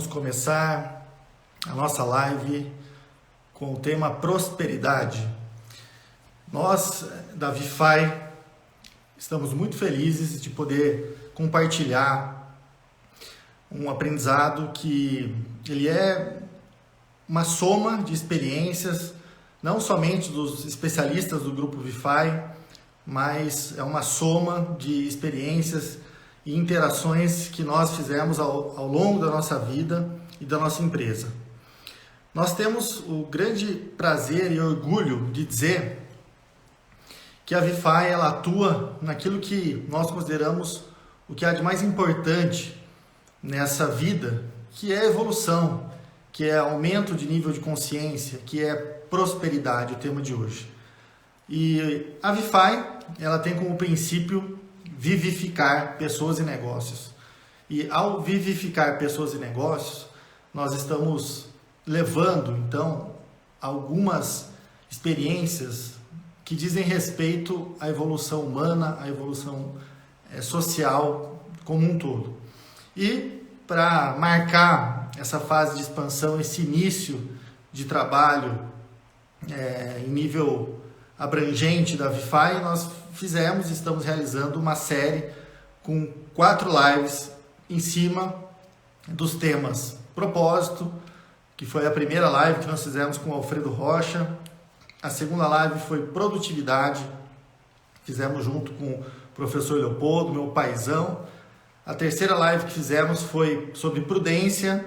vamos começar a nossa live com o tema prosperidade. Nós, da VIFI, estamos muito felizes de poder compartilhar um aprendizado que ele é uma soma de experiências, não somente dos especialistas do grupo VIFI, mas é uma soma de experiências e interações que nós fizemos ao longo da nossa vida e da nossa empresa. Nós temos o grande prazer e orgulho de dizer que a VIFI ela atua naquilo que nós consideramos o que há de mais importante nessa vida, que é evolução, que é aumento de nível de consciência, que é prosperidade, o tema de hoje. E a VIFI ela tem como princípio vivificar pessoas e negócios. E ao vivificar pessoas e negócios, nós estamos levando, então, algumas experiências que dizem respeito à evolução humana, à evolução social como um todo. E para marcar essa fase de expansão, esse início de trabalho em nível abrangente da VIFI, nós estamos realizando uma série com 4 lives em cima dos temas propósito, que foi a primeira live que nós fizemos com o Alfredo Rocha. A segunda live foi produtividade, fizemos junto com o professor Leopoldo, meu paizão. A terceira live que fizemos foi sobre prudência,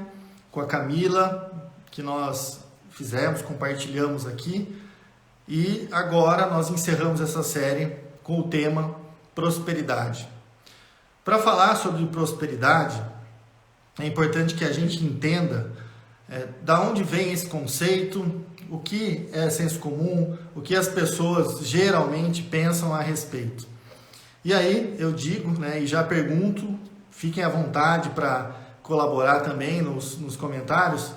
com a Camila, que nós fizemos, compartilhamos aqui. E agora nós encerramos essa série com o tema prosperidade. Para falar sobre prosperidade, é importante que a gente entenda da onde vem esse conceito, o que é senso comum, o que as pessoas geralmente pensam a respeito. E aí eu digo, e já pergunto, fiquem à vontade para colaborar também nos comentários,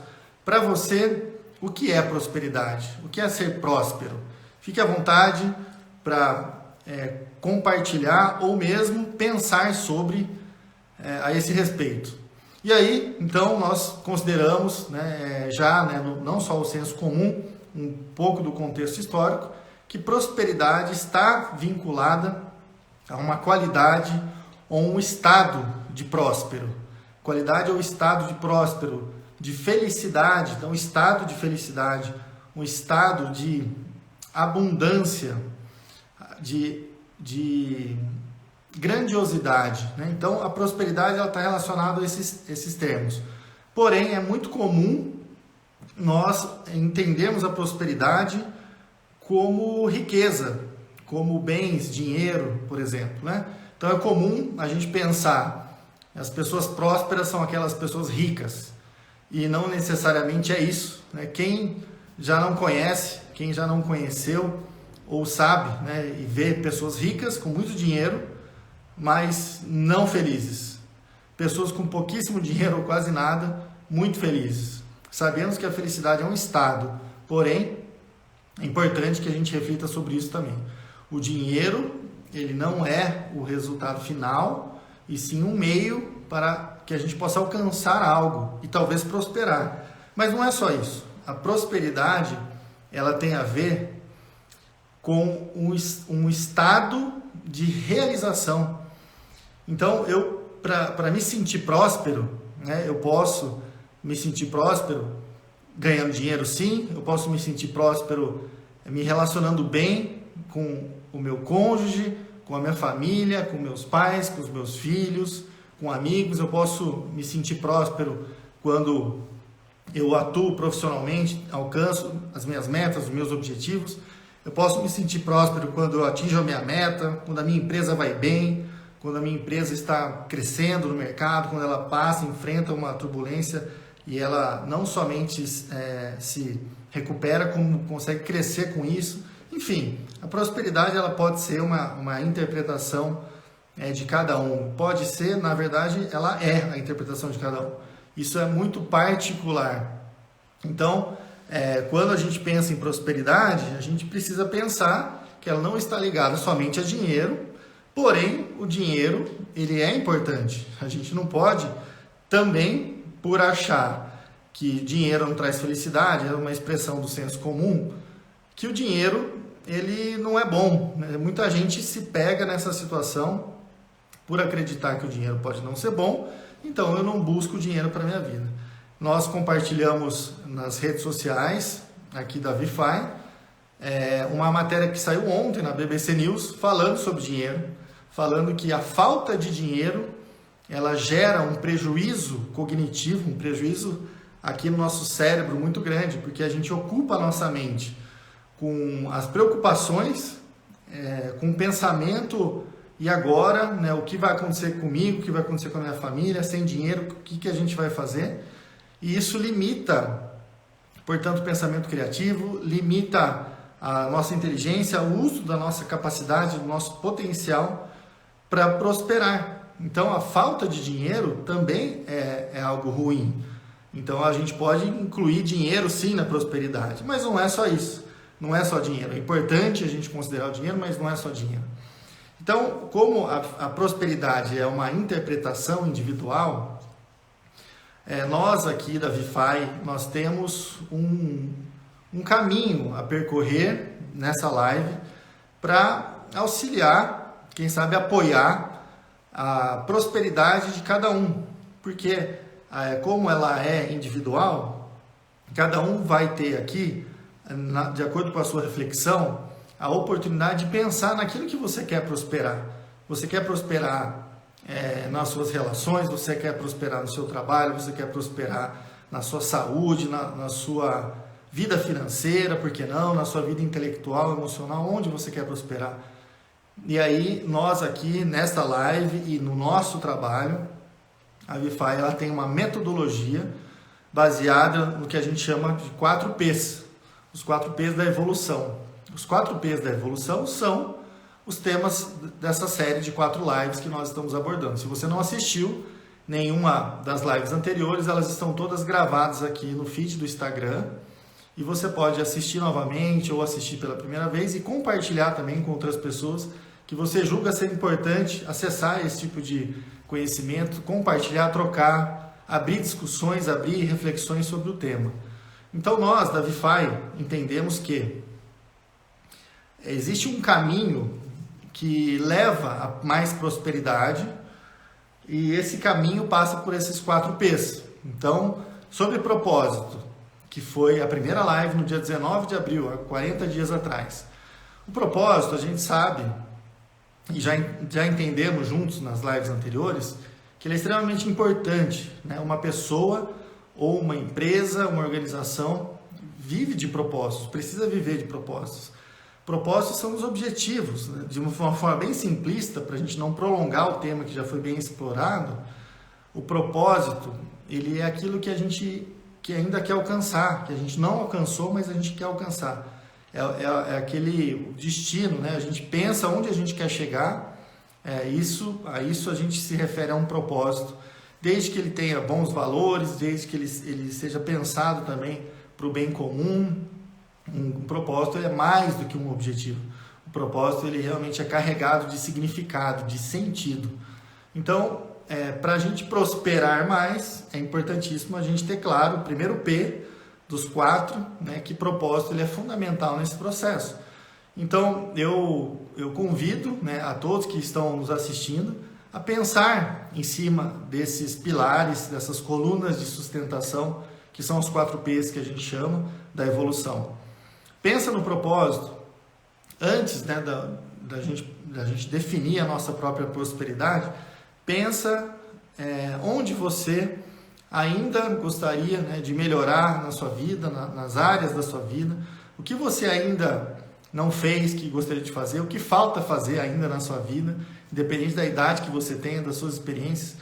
para você, o que é prosperidade? O que é ser próspero? Fique à vontade para compartilhar ou mesmo pensar sobre a esse respeito. E aí, então, nós consideramos não só o senso comum, um pouco do contexto histórico, que prosperidade está vinculada a uma qualidade ou um estado de próspero. Qualidade ou estado de próspero, de felicidade, então, estado de felicidade, um estado de abundância, de grandiosidade. Então, a prosperidade está relacionada a esses termos. Porém, é muito comum nós entendermos a prosperidade como riqueza, como bens, dinheiro, por exemplo. Então, é comum a gente pensar as pessoas prósperas são aquelas pessoas ricas. E não necessariamente é isso. Quem já não conhece, quem já não conheceu ou sabe e vê pessoas ricas com muito dinheiro, mas não felizes. Pessoas com pouquíssimo dinheiro ou quase nada, muito felizes. Sabemos que a felicidade é um estado, porém, é importante que a gente reflita sobre isso também. O dinheiro, ele não é o resultado final, e sim um meio para que a gente possa alcançar algo e talvez prosperar. Mas não é só isso. A prosperidade, ela tem a ver com um estado de realização. Então, para me sentir próspero, eu posso me sentir próspero ganhando dinheiro, sim. Eu posso me sentir próspero me relacionando bem com o meu cônjuge, com a minha família, com meus pais, com os meus filhos, com amigos. Eu posso me sentir próspero quando eu atuo profissionalmente, alcanço as minhas metas, os meus objetivos. Eu posso me sentir próspero quando eu atinjo a minha meta, quando a minha empresa vai bem, quando a minha empresa está crescendo no mercado, quando ela enfrenta uma turbulência e ela não somente se recupera, como consegue crescer com isso. Enfim, a prosperidade ela pode ser uma interpretação de cada um. Pode ser, na verdade, ela é a interpretação de cada um. Isso é muito particular. Então, quando a gente pensa em prosperidade, a gente precisa pensar que ela não está ligada somente a dinheiro, porém, o dinheiro ele é importante. A gente não pode também por achar que dinheiro não traz felicidade, é uma expressão do senso comum, que o dinheiro ele não é bom, né? Muita gente se pega nessa situação por acreditar que o dinheiro pode não ser bom, então eu não busco dinheiro para minha vida. Nós compartilhamos nas redes sociais aqui da ViFi uma matéria que saiu ontem na BBC News falando sobre dinheiro, falando que a falta de dinheiro ela gera um prejuízo cognitivo, um prejuízo aqui no nosso cérebro muito grande, porque a gente ocupa a nossa mente com as preocupações, com o pensamento e agora, né, o que vai acontecer comigo, o que vai acontecer com a minha família, sem dinheiro, o que a gente vai fazer? E isso limita, portanto, o pensamento criativo, limita a nossa inteligência, o uso da nossa capacidade, do nosso potencial para prosperar. Então, a falta de dinheiro também é algo ruim. Então, a gente pode incluir dinheiro, sim, na prosperidade, mas não é só isso. Não é só dinheiro. É importante a gente considerar o dinheiro, mas não é só dinheiro. Então, como a prosperidade é uma interpretação individual, nós aqui da ViFi, nós temos um caminho a percorrer nessa live para auxiliar, quem sabe apoiar a prosperidade de cada um. Porque como ela é individual, cada um vai ter aqui, de acordo com a sua reflexão, a oportunidade de pensar naquilo que você quer prosperar. Você quer prosperar nas suas relações, você quer prosperar no seu trabalho, você quer prosperar na sua saúde, na sua vida financeira, por que não? Na sua vida intelectual, emocional, onde você quer prosperar. E aí, nós aqui, nesta live e no nosso trabalho, a ViFi ela tem uma metodologia baseada no que a gente chama de 4 P's. Os 4 P's da evolução. Os 4 P's da evolução são os temas dessa série de 4 lives que nós estamos abordando. Se você não assistiu nenhuma das lives anteriores, elas estão todas gravadas aqui no feed do Instagram e você pode assistir novamente ou assistir pela primeira vez e compartilhar também com outras pessoas que você julga ser importante acessar esse tipo de conhecimento, compartilhar, trocar, abrir discussões, abrir reflexões sobre o tema. Então nós da ViFi entendemos que existe um caminho que leva a mais prosperidade e esse caminho passa por esses 4 P's. Então, sobre propósito, que foi a primeira live no dia 19 de abril, há 40 dias atrás. O propósito, a gente sabe, e já entendemos juntos nas lives anteriores, que ele é extremamente importante, né? Uma pessoa ou uma empresa, uma organização vive de propósitos, precisa viver de propósitos. Propósitos são os objetivos, né? De uma forma bem simplista, para a gente não prolongar o tema que já foi bem explorado, o propósito, ele é aquilo que a gente ainda quer alcançar, que a gente não alcançou, mas a gente quer alcançar. É aquele destino, né? A gente pensa onde a gente quer chegar, a isso a gente se refere a um propósito, desde que ele tenha bons valores, desde que ele seja pensado também para o bem comum. Um propósito é mais do que um objetivo. O propósito ele realmente é carregado de significado, de sentido. Então, para a gente prosperar mais, é importantíssimo a gente ter claro o primeiro P dos 4, né, que propósito ele é fundamental nesse processo. Então, eu convido, né, a todos que estão nos assistindo a pensar em cima desses pilares, dessas colunas de sustentação, que são os 4 P's que a gente chama da evolução. Pensa no propósito, antes, né, da gente definir a nossa própria prosperidade, pensa onde você ainda gostaria, né, de melhorar na sua vida, nas áreas da sua vida, o que você ainda não fez que gostaria de fazer, o que falta fazer ainda na sua vida, independente da idade que você tenha, das suas experiências.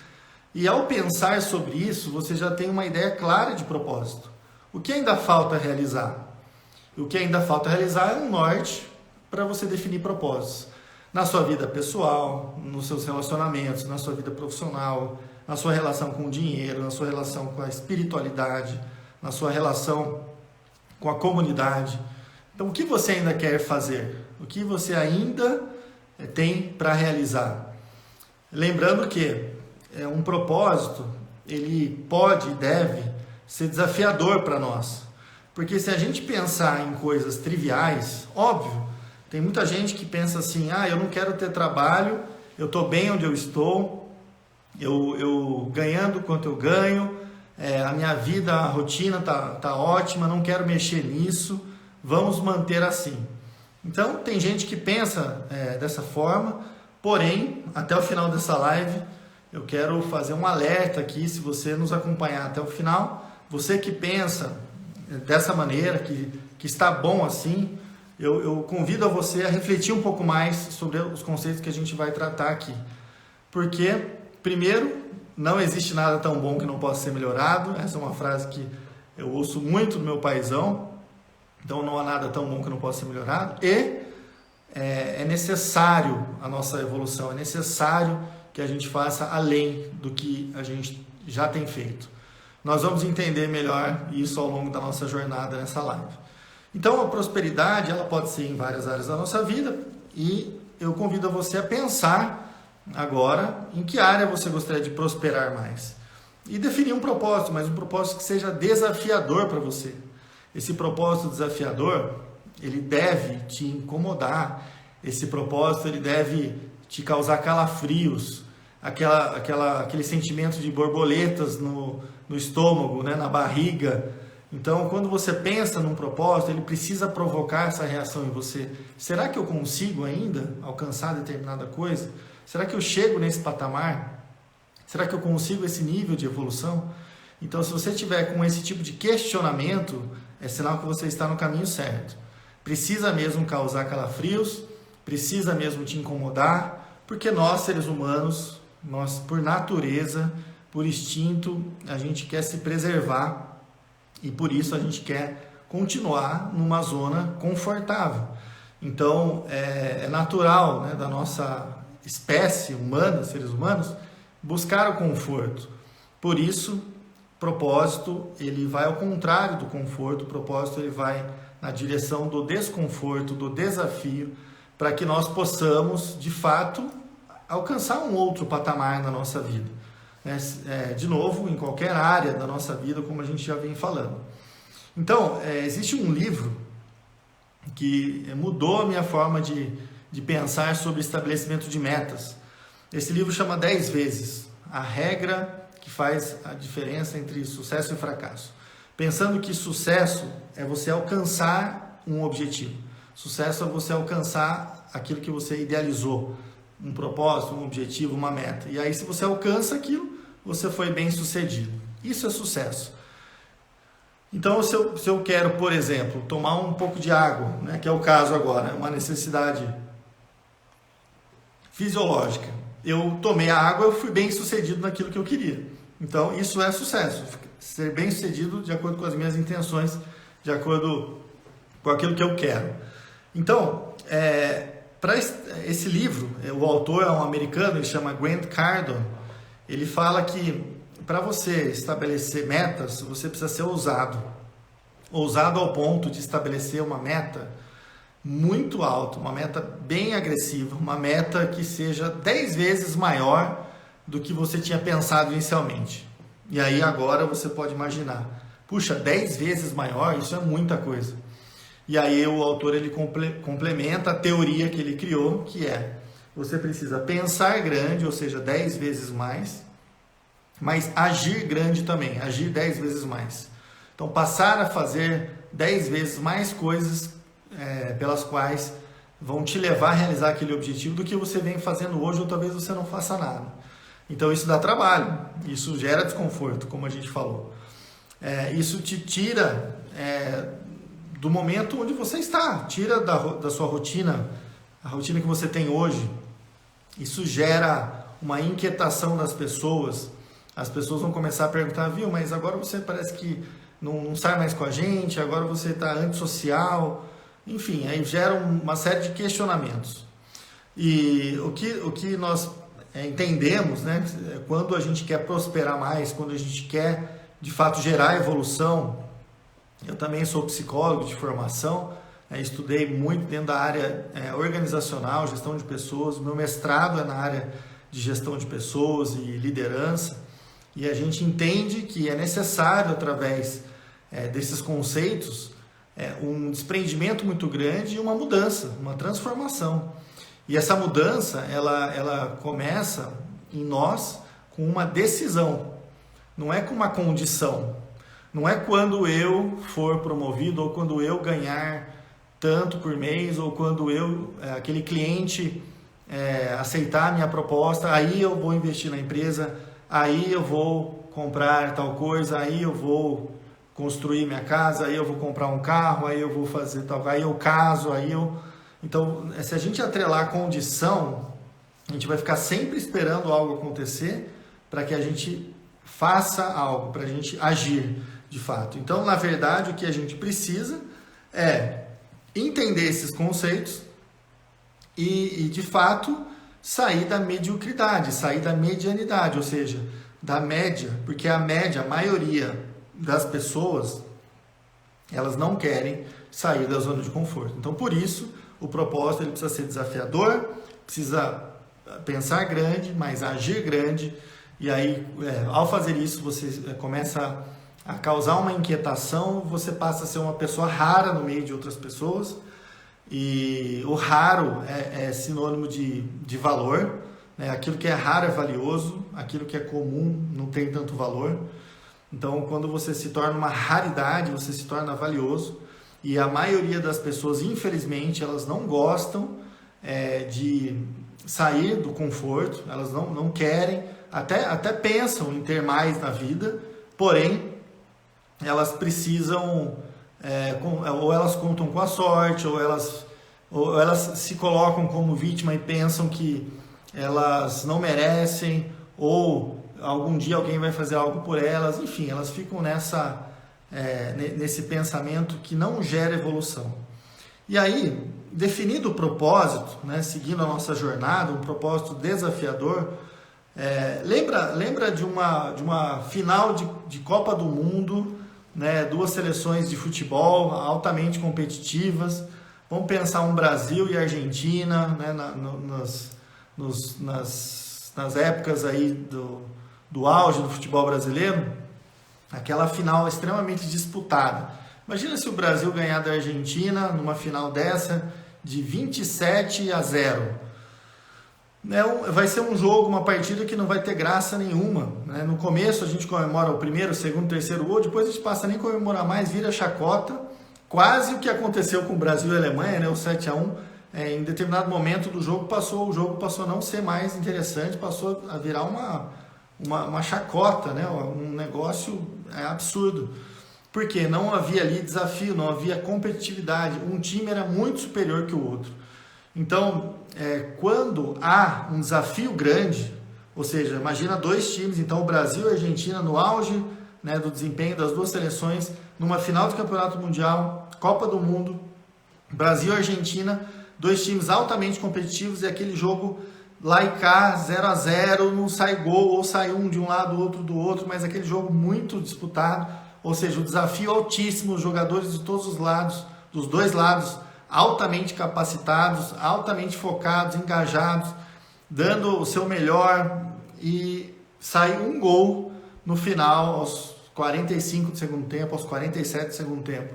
E ao pensar sobre isso, você já tem uma ideia clara de propósito. O que ainda falta realizar? O que ainda falta realizar é um norte para você definir propósitos. Na sua vida pessoal, nos seus relacionamentos, na sua vida profissional, na sua relação com o dinheiro, na sua relação com a espiritualidade, na sua relação com a comunidade. Então, o que você ainda quer fazer? O que você ainda tem para realizar? Lembrando que um propósito, ele pode e deve ser desafiador para nós. Porque se a gente pensar em coisas triviais, óbvio, tem muita gente que pensa assim, eu não quero ter trabalho, eu estou bem onde eu estou, eu ganhando quanto eu ganho, a minha vida, a rotina tá ótima, não quero mexer nisso, vamos manter assim. Então, tem gente que pensa dessa forma, porém, até o final dessa live, eu quero fazer um alerta aqui, se você nos acompanhar até o final, você que pensa dessa maneira, que está bom assim, eu convido a você a refletir um pouco mais sobre os conceitos que a gente vai tratar aqui. Porque, primeiro, não existe nada tão bom que não possa ser melhorado. Essa é uma frase que eu ouço muito do meu paizão. Então, não há nada tão bom que não possa ser melhorado. E é necessário a nossa evolução, é necessário que a gente faça além do que a gente já tem feito. Nós vamos entender melhor isso ao longo da nossa jornada nessa live. Então, a prosperidade, ela pode ser em várias áreas da nossa vida e eu convido você a pensar agora em que área você gostaria de prosperar mais. E definir um propósito, mas um propósito que seja desafiador para você. Esse propósito desafiador, ele deve te incomodar. Esse propósito, ele deve te causar calafrios, aquele sentimento de borboletas no estômago, né, na barriga. Então, quando você pensa num propósito, ele precisa provocar essa reação em você. Será que eu consigo ainda alcançar determinada coisa? Será que eu chego nesse patamar? Será que eu consigo esse nível de evolução? Então, se você tiver com esse tipo de questionamento, é sinal que você está no caminho certo. Precisa mesmo causar calafrios, precisa mesmo te incomodar, porque nós, seres humanos, nós, por natureza, por instinto, a gente quer se preservar e por isso a gente quer continuar numa zona confortável. Então, é natural, né, da nossa espécie humana, seres humanos, buscar o conforto. Por isso, propósito, ele vai ao contrário do conforto, o propósito ele vai na direção do desconforto, do desafio, para que nós possamos, de fato, alcançar um outro patamar na nossa vida. De novo, em qualquer área da nossa vida, como a gente já vem falando. Então, existe um livro que mudou a minha forma de pensar sobre estabelecimento de metas. Esse livro chama 10 vezes, a regra que faz a diferença entre sucesso e fracasso. Pensando que sucesso é você alcançar um objetivo. Sucesso é você alcançar aquilo que você idealizou, um propósito, um objetivo, uma meta. E aí, se você alcança aquilo, você foi bem sucedido. Isso é sucesso. Então, se eu quero, por exemplo, tomar um pouco de água, né, que é o caso agora, uma necessidade fisiológica. Eu tomei a água, eu fui bem sucedido naquilo que eu queria. Então, isso é sucesso. Ser bem sucedido de acordo com as minhas intenções, de acordo com aquilo que eu quero. Então, para esse livro, o autor é um americano, ele chama Grant Cardone. Ele fala que para você estabelecer metas, você precisa ser ousado. Ousado ao ponto de estabelecer uma meta muito alta, uma meta bem agressiva, uma meta que seja 10 vezes maior do que você tinha pensado inicialmente. E aí agora você pode imaginar, puxa, 10 vezes maior, isso é muita coisa. E aí o autor ele complementa a teoria que ele criou, que é, você precisa pensar grande, ou seja, 10 vezes mais, mas agir grande também, agir 10 vezes mais. Então passar a fazer 10 vezes mais coisas pelas quais vão te levar a realizar aquele objetivo do que você vem fazendo hoje, ou talvez você não faça nada. Então isso dá trabalho, isso gera desconforto, como a gente falou. Isso te tira do momento onde você está, tira da sua rotina, a rotina que você tem hoje. Isso gera uma inquietação das pessoas. As pessoas vão começar a perguntar, viu, mas agora você parece que não sai mais com a gente, agora você está antissocial. Enfim, aí gera uma série de questionamentos. E o que nós entendemos, né, quando a gente quer prosperar mais, quando a gente quer, de fato, gerar evolução. Eu também sou psicólogo de formação, estudei muito dentro da área organizacional, gestão de pessoas. Meu mestrado é na área de gestão de pessoas e liderança. E a gente entende que é necessário, através desses conceitos, um desprendimento muito grande e uma mudança, uma transformação. E essa mudança, ela começa em nós com uma decisão, não é com uma condição. Não é quando eu for promovido ou quando eu ganhar tanto por mês ou quando aquele cliente aceitar a minha proposta, aí eu vou investir na empresa, aí eu vou comprar tal coisa, aí eu vou construir minha casa, aí eu vou comprar um carro, aí eu vou fazer tal, aí eu caso, Então, se a gente atrelar a condição, a gente vai ficar sempre esperando algo acontecer para que a gente faça algo, para a gente agir de fato. Então, na verdade, o que a gente precisa é entender esses conceitos e de fato, sair da mediocridade, sair da medianidade, ou seja, da média, porque a maioria das pessoas, elas não querem sair da zona de conforto. Então, por isso, o propósito ele precisa ser desafiador, precisa pensar grande, mas agir grande, e aí, ao fazer isso, você começa a causar uma inquietação, você passa a ser uma pessoa rara no meio de outras pessoas, e o raro é sinônimo de valor, né? Aquilo que é raro é valioso, aquilo que é comum não tem tanto valor. Então, quando você se torna uma raridade, você se torna valioso, e a maioria das pessoas, infelizmente, elas não gostam de sair do conforto, elas não querem, até pensam em ter mais na vida, porém, elas precisam, ou elas contam com a sorte, ou elas se colocam como vítima e pensam que elas não merecem, ou algum dia alguém vai fazer algo por elas, enfim, elas ficam nesse pensamento que não gera evolução. E aí, definido o propósito, né, seguindo a nossa jornada, um propósito desafiador, lembra de uma final de Copa do Mundo, né, duas seleções de futebol altamente competitivas. Vamos pensar um Brasil e Argentina, né, nas épocas aí do auge do futebol brasileiro, aquela final extremamente disputada. Imagina se o Brasil ganhar da Argentina numa final dessa de 27-0. Vai ser um jogo, uma partida que não vai ter graça nenhuma. Né? No começo a gente comemora o primeiro, segundo, terceiro gol, depois a gente passa a nem comemorar mais, vira chacota. Quase o que aconteceu com o Brasil e a Alemanha, né? O 7-1. Em determinado momento do jogo, o jogo passou a não ser mais interessante, passou a virar uma chacota, né? Um negócio absurdo. Porque não havia ali desafio, não havia competitividade. Um time era muito superior que o outro. Então, quando há um desafio grande, ou seja, imagina dois times, então o Brasil e a Argentina no auge, né, do desempenho das duas seleções, numa final do Campeonato Mundial, Copa do Mundo, Brasil e Argentina, dois times altamente competitivos, e aquele jogo lá e cá, 0-0, não sai gol, ou sai um de um lado, outro do outro, mas aquele jogo muito disputado, ou seja, o desafio altíssimo, os jogadores de todos os lados, dos dois lados, altamente capacitados, altamente focados, engajados, dando o seu melhor, e sai um gol no final, aos 45 do segundo tempo, aos 47 do segundo tempo,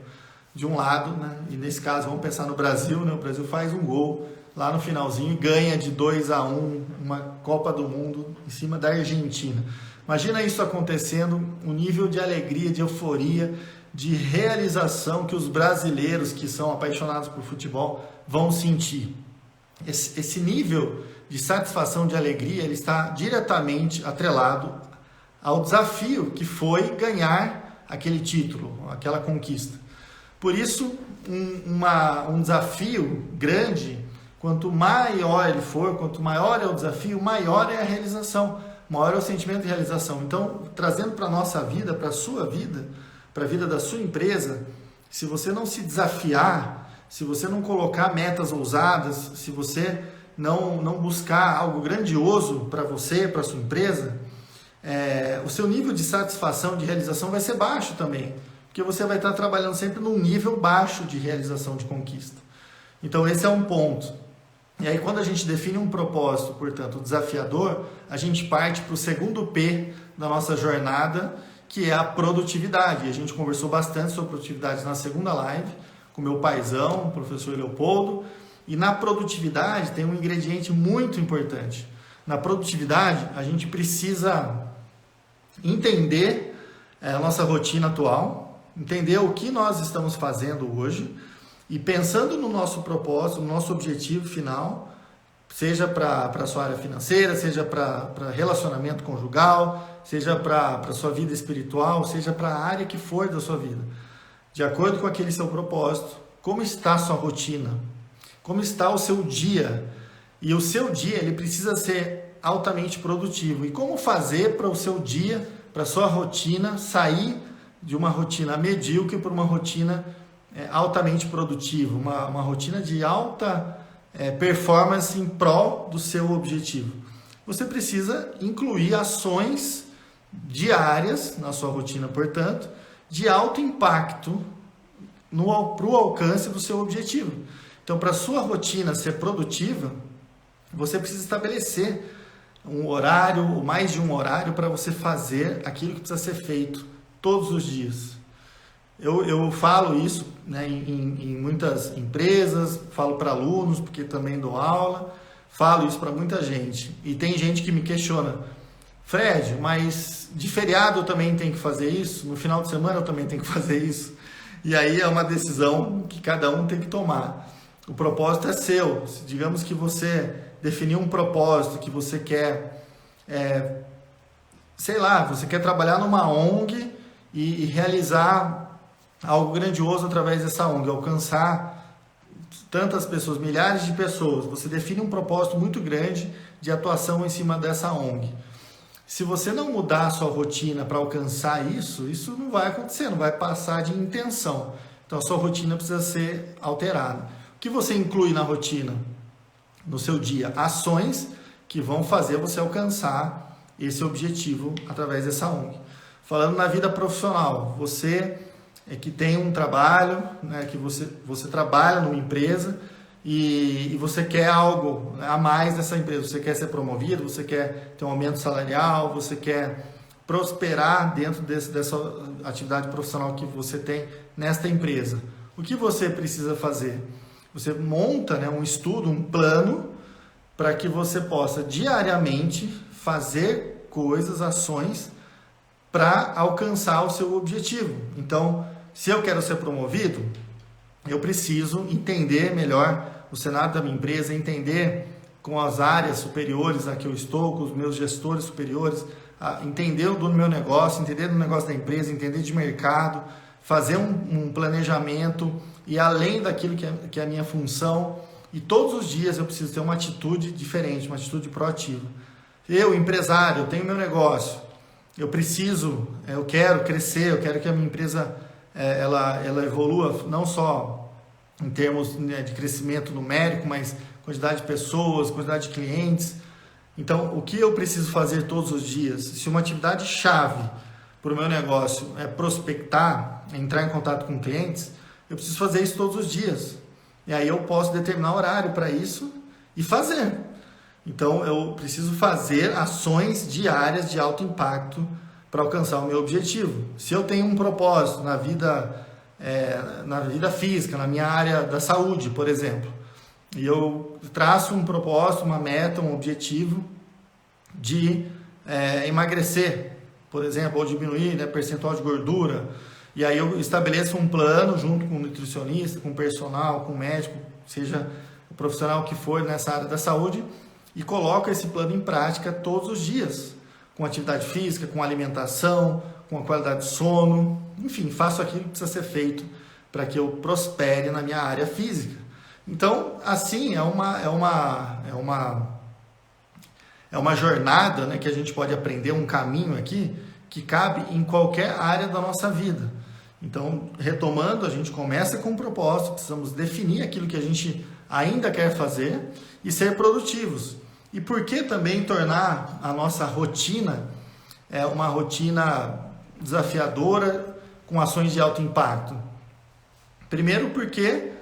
de um lado, né? E nesse caso vamos pensar no Brasil, né? O Brasil faz um gol lá no finalzinho e ganha de 2-1 uma Copa do Mundo em cima da Argentina. Imagina isso acontecendo, um nível de alegria, de euforia, de realização que os brasileiros que são apaixonados por futebol vão sentir. Esse nível de satisfação, de alegria, ele está diretamente atrelado ao desafio que foi ganhar aquele título, aquela conquista. Por isso, um desafio grande, quanto maior ele for, quanto maior é o desafio, maior é a realização, maior é o sentimento de realização. Então, trazendo para a nossa vida, para a sua vida, para a vida da sua empresa, se você não se desafiar, se você não colocar metas ousadas, se você não buscar algo grandioso para você, para a sua empresa, o seu nível de satisfação, de realização vai ser baixo também, porque você vai estar trabalhando sempre num nível baixo de realização, de conquista. Então esse é um ponto. E aí, quando a gente define um propósito, portanto, desafiador, a gente parte para o segundo P da nossa jornada, que é a produtividade. E a gente conversou bastante sobre produtividade na segunda live, com meu paizão, o professor Leopoldo. E na produtividade tem um ingrediente muito importante. Na produtividade, a gente precisa entender a nossa rotina atual, entender o que nós estamos fazendo hoje, e pensando no nosso propósito, no nosso objetivo final, seja para a sua área financeira, seja para relacionamento conjugal, seja para a sua vida espiritual, seja para a área que for da sua vida. De acordo com aquele seu propósito, como está a sua rotina? Como está o seu dia? E o seu dia, ele precisa ser altamente produtivo. E como fazer para o seu dia, para a sua rotina, sair de uma rotina medíocre para uma rotina altamente produtiva, uma rotina de alta performance em prol do seu objetivo? Você precisa incluir ações diárias na sua rotina, portanto, de alto impacto para o alcance do seu objetivo. Então, para a sua rotina ser produtiva, você precisa estabelecer um horário, ou mais de um horário, para você fazer aquilo que precisa ser feito todos os dias. Eu falo isso, né, em muitas empresas, falo para alunos, porque também dou aula, falo isso para muita gente. E tem gente que me questiona: Fred, mas de feriado eu também tenho que fazer isso? No final de semana eu também tenho que fazer isso? E aí é uma decisão que cada um tem que tomar. O propósito é seu. Digamos que você definiu um propósito, que você quer, você quer trabalhar numa ONG e realizar algo grandioso através dessa ONG, alcançar tantas pessoas, milhares de pessoas. Você define um propósito muito grande de atuação em cima dessa ONG. Se você não mudar a sua rotina para alcançar isso, isso não vai acontecer, não vai passar de intenção. Então a sua rotina precisa ser alterada. O que você inclui na rotina? No seu dia, ações que vão fazer você alcançar esse objetivo através dessa ONG. Falando na vida profissional, você que tem um trabalho, né, que você trabalha numa empresa e você quer algo a mais dessa empresa, você quer ser promovido, você quer ter um aumento salarial, você quer prosperar dentro dessa atividade profissional que você tem nesta empresa. O que você precisa fazer? Você monta, né, um estudo, um plano, para que você possa diariamente fazer coisas, ações, para alcançar o seu objetivo. Então, se eu quero ser promovido, eu preciso entender melhor o cenário da minha empresa, entender com as áreas superiores a que eu estou, com os meus gestores superiores, entender do meu negócio, entender do negócio da empresa, entender de mercado, fazer um planejamento e além daquilo que é a minha função. E todos os dias eu preciso ter uma atitude diferente, uma atitude proativa. Eu, empresário, eu tenho meu negócio, eu quero crescer, eu quero que a minha empresa ela evolua não só em termos, né, de crescimento numérico, mas quantidade de pessoas, quantidade de clientes. Então, o que eu preciso fazer todos os dias? Se uma atividade chave para o meu negócio é prospectar, entrar em contato com clientes, eu preciso fazer isso todos os dias. E aí eu posso determinar horário para isso e fazer. Então, eu preciso fazer ações diárias de alto impacto para alcançar o meu objetivo. Se eu tenho um propósito na vida física, na minha área da saúde, por exemplo, e eu traço um propósito, uma meta, um objetivo de emagrecer, por exemplo, ou diminuir, né, percentual de gordura, e aí eu estabeleço um plano junto com o nutricionista, com o personal, com o médico, seja o profissional que for nessa área da saúde, e coloco esse plano em prática todos os dias, com atividade física, com alimentação, com a qualidade de sono, enfim, faço aquilo que precisa ser feito para que eu prospere na minha área física. Então, assim, é uma jornada, né, que a gente pode aprender, um caminho aqui, que cabe em qualquer área da nossa vida. Então, retomando, a gente começa com um propósito, precisamos definir aquilo que a gente ainda quer fazer e ser produtivos. E por que também tornar a nossa rotina uma rotina desafiadora com ações de alto impacto? Primeiro porque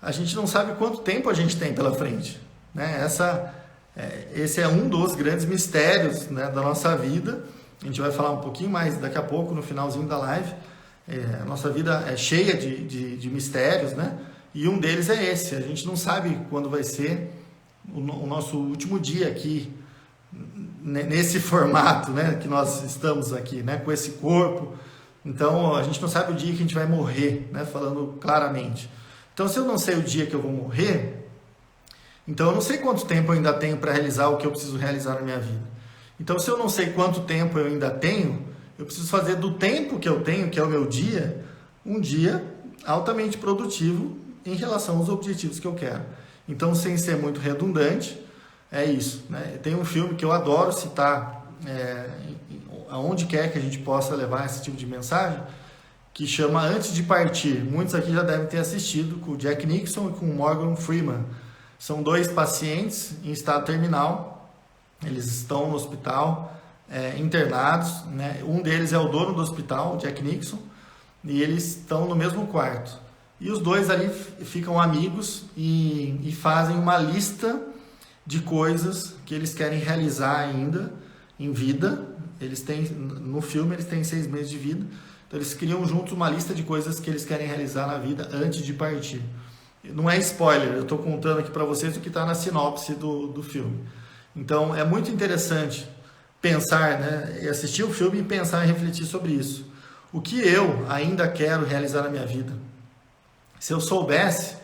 a gente não sabe quanto tempo a gente tem pela frente. né? Esse é um dos grandes mistérios, né, da nossa vida. A gente vai falar um pouquinho mais daqui a pouco, no finalzinho da live. A nossa vida é cheia de mistérios, né? E um deles é esse. A gente não sabe quando vai ser o nosso último dia aqui, nesse formato, né, que nós estamos aqui, né, com esse corpo. Então, a gente não sabe o dia que a gente vai morrer, né, falando claramente. Então, se eu não sei o dia que eu vou morrer, então eu não sei quanto tempo eu ainda tenho para realizar o que eu preciso realizar na minha vida. Então, se eu não sei quanto tempo eu ainda tenho, eu preciso fazer do tempo que eu tenho, que é o meu dia, um dia altamente produtivo em relação aos objetivos que eu quero. Então, sem ser muito redundante, é isso, né? Tem um filme que eu adoro citar, aonde quer que a gente possa levar esse tipo de mensagem, que chama Antes de Partir. Muitos aqui já devem ter assistido, com o Jack Nicholson e com o Morgan Freeman. São dois pacientes em estado terminal, eles estão no hospital, internados, né? Um deles é o dono do hospital, o Jack Nicholson, e eles estão no mesmo quarto. E os dois ali ficam amigos e fazem uma lista de coisas que eles querem realizar ainda em vida. No filme eles têm 6 meses de vida, então eles criam juntos uma lista de coisas que eles querem realizar na vida antes de partir. Não é spoiler, eu estou contando aqui para vocês o que está na sinopse do filme. Então é muito interessante pensar, né, assistir o filme e pensar e refletir sobre isso. O que eu ainda quero realizar na minha vida? Se eu soubesse,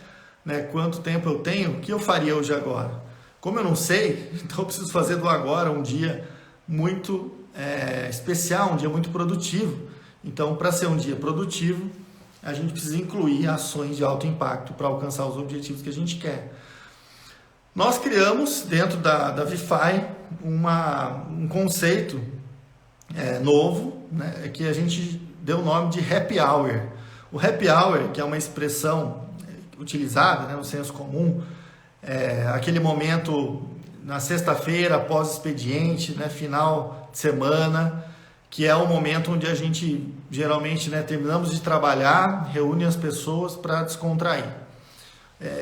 né, quanto tempo eu tenho, o que eu faria hoje agora? Como eu não sei, então eu preciso fazer do agora um dia muito especial, um dia muito produtivo. Então, para ser um dia produtivo, a gente precisa incluir ações de alto impacto para alcançar os objetivos que a gente quer. Nós criamos, dentro da ViFi, um conceito novo, né, que a gente deu o nome de Happy Hour. O Happy Hour, que é uma expressão utilizada, né, no senso comum, aquele momento na sexta-feira, pós-expediente, né, final de semana, que é o momento onde a gente geralmente, né, terminamos de trabalhar, reúne as pessoas para descontrair.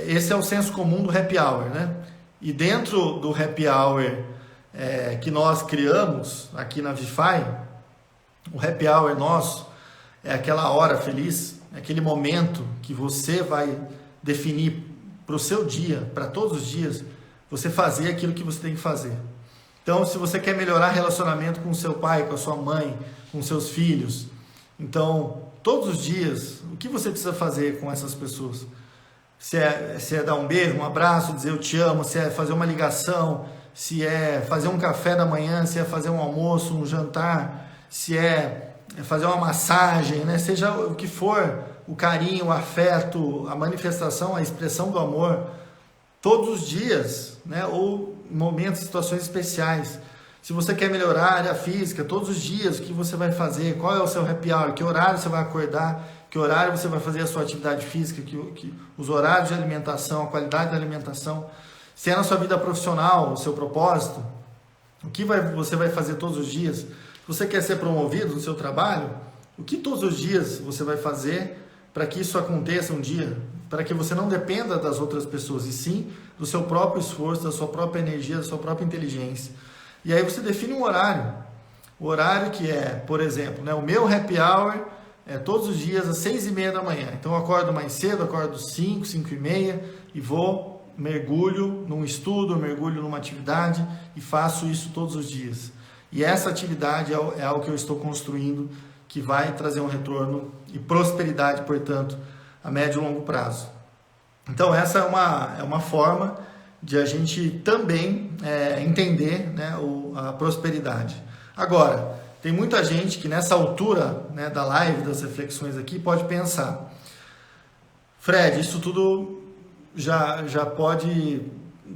Esse é o senso comum do Happy Hour, né? E dentro do Happy Hour que nós criamos aqui na ViFi, o Happy Hour nosso é aquela hora feliz, aquele momento que você vai definir para o seu dia, para todos os dias, você fazer aquilo que você tem que fazer. Então, se você quer melhorar relacionamento com o seu pai, com a sua mãe, com seus filhos, então, todos os dias, o que você precisa fazer com essas pessoas? Se é dar um beijo, um abraço, dizer eu te amo, se é fazer uma ligação, se é fazer um café da manhã, se é fazer um almoço, um jantar, se é fazer uma massagem, né? Seja o que for, o carinho, o afeto, a manifestação, a expressão do amor, todos os dias, né? Ou momentos, situações especiais. Se você quer melhorar a área física, todos os dias, o que você vai fazer? Qual é o seu happy hour? Que horário você vai acordar? Que horário você vai fazer a sua atividade física? Os horários de alimentação, a qualidade da alimentação. Se é na sua vida profissional, o seu propósito, o que você vai fazer todos os dias? Se você quer ser promovido no seu trabalho, o que todos os dias você vai fazer para que isso aconteça um dia? Para que você não dependa das outras pessoas, e sim do seu próprio esforço, da sua própria energia, da sua própria inteligência. E aí você define um horário. O horário que é, por exemplo, né, o meu happy hour é todos os dias às 6h30 da manhã. Então eu acordo mais cedo, acordo 5, 5h30 e mergulho num estudo, mergulho numa atividade e faço isso todos os dias. E essa atividade é algo que eu estou construindo que vai trazer um retorno e prosperidade, portanto, a médio e longo prazo. Então essa é uma forma de a gente também entender, né, a prosperidade. Agora, tem muita gente que nessa altura, né, da live, das reflexões aqui, pode pensar: Fred, isso tudo já pode